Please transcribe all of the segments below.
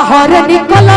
बाहर निकल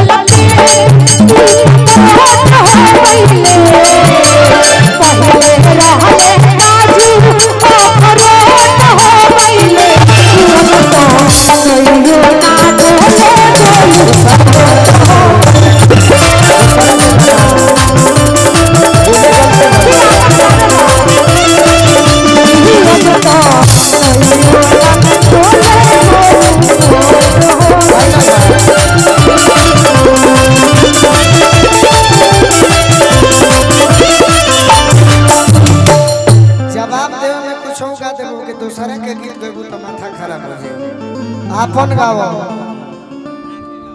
अपन गाओ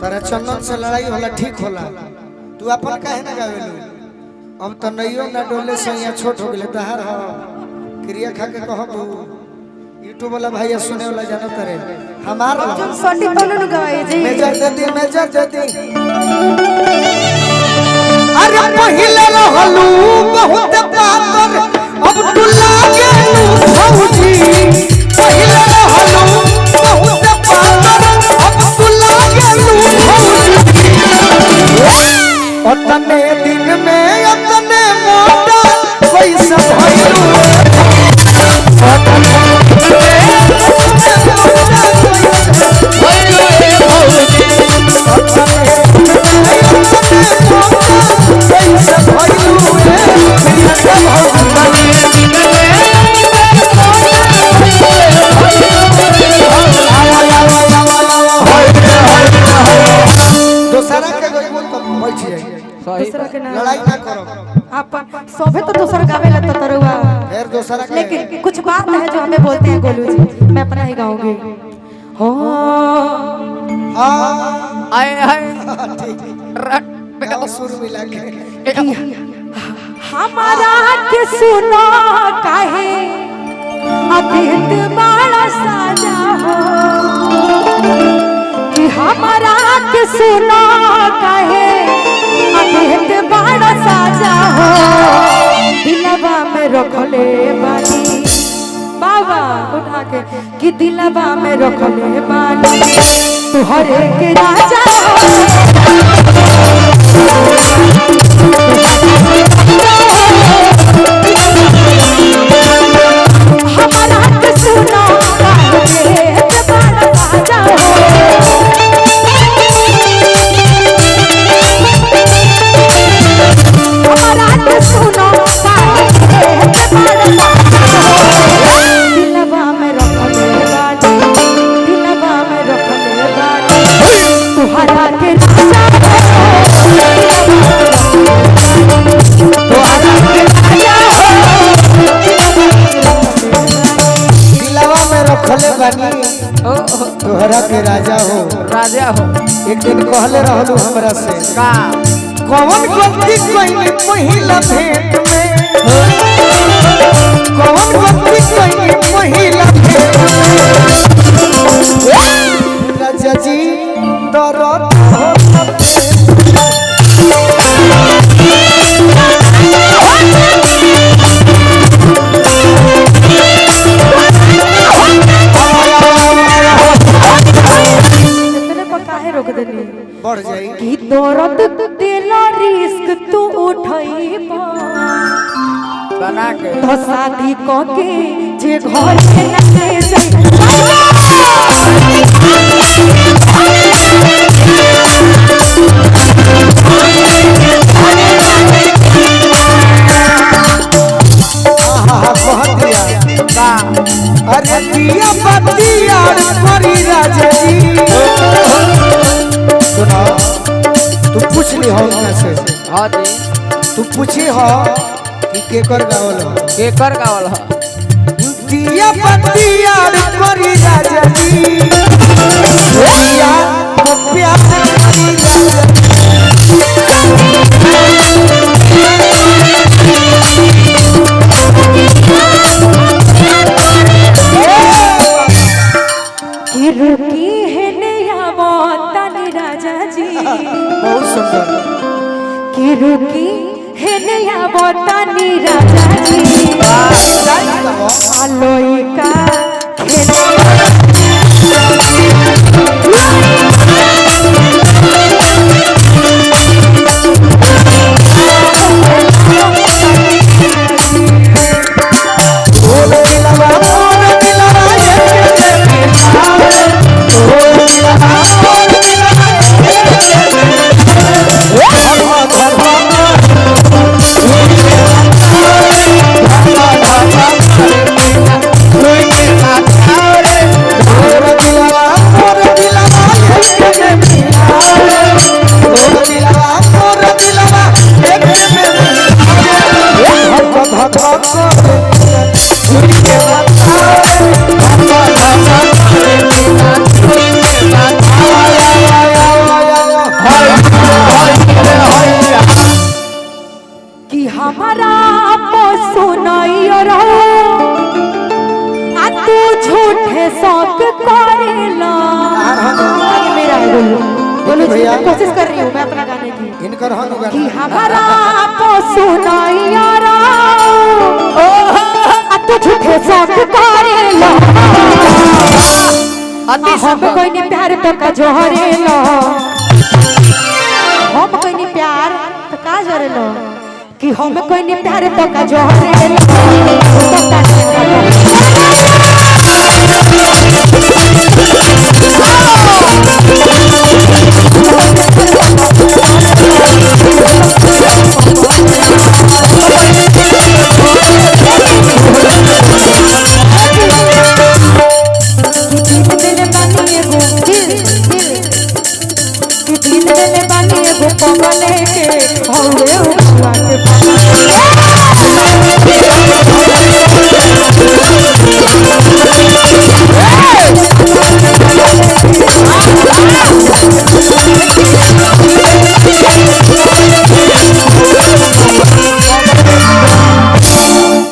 तारा चंदन से लड़ाई होला ठीक होला तू अपन काहे ना गावेलू अब तो नइयो ना डोले से यहाँ छोट हो गेले तहार हो क्रिया खा के कहबू यूट्यूब वाला भाई सुने वाला जानो तरे हमार जो सटी तोले न गवाई जी मेजर दे दी अरे पहिले रहलू बहुत पातर अब तू लागे भौजी पहिले रहलू बहुत अतने दिन में अतने मोटा पैसा भइलू लड़ाई ना करो अपन सोभे तो दूसरा गावे लगता तरुआ फिर दूसरा लेकिन कुछ बात है जो हमें बोलते हैं गोलू जी मैं अपना ही गाऊंगी हो आए हाय सुर मिला के हमारा के सुनो काहे अतीत बड़ा साजा हो कि हमारा के सुनो काहे अतीत बड़ा साजा हो दिलवा में रखले बानी बाबा उठा के कि दिलवा में रखले बानी तुहरे के राजा हमारा के सुनो काहे बड़ा साजा हो सुनो दिलवा में रखले बानी तुहरा के दिलवा में रखले बानी तुहरा के राजा हो एक दिन कहले रहलू हमरा से का कौन गलती कइले पहिला भेंट में कौन गलती कइले पहिला भेंट में राजा जी दरद बढ़ जाई कि दर्द दिला रिस्क तू उठाई बना के तो शादी क के जे घर से ले जाई अरे दिया बतिया करी राजा जी सुना तू पूछ ली हो कैसे हां जी तू पूछी हो कि केकर गावल हो दिया बतिया करी राजा जी दिया प्यार करी राजा की रुकी है नया तनी राजा जी बहुत सुंदर की रुकी है नया तनी राजा जी आलोई का खेला कि हमारा सुनाइयो रहो आ तू झूठे शौक करेला। मेरा है बोलो भैया, कोशिश कर रही हूँ मैं अपना गाने की। इनकर हनु कि हमारा सुनाइयो रहो आ तू झूठे शौक करेला। हम कोई नहीं प्यार तो का जोहरेला, हम कोई नहीं प्यार तो का जोहरेला, कि हम कोई नहीं प्यार तो का जोहरेला।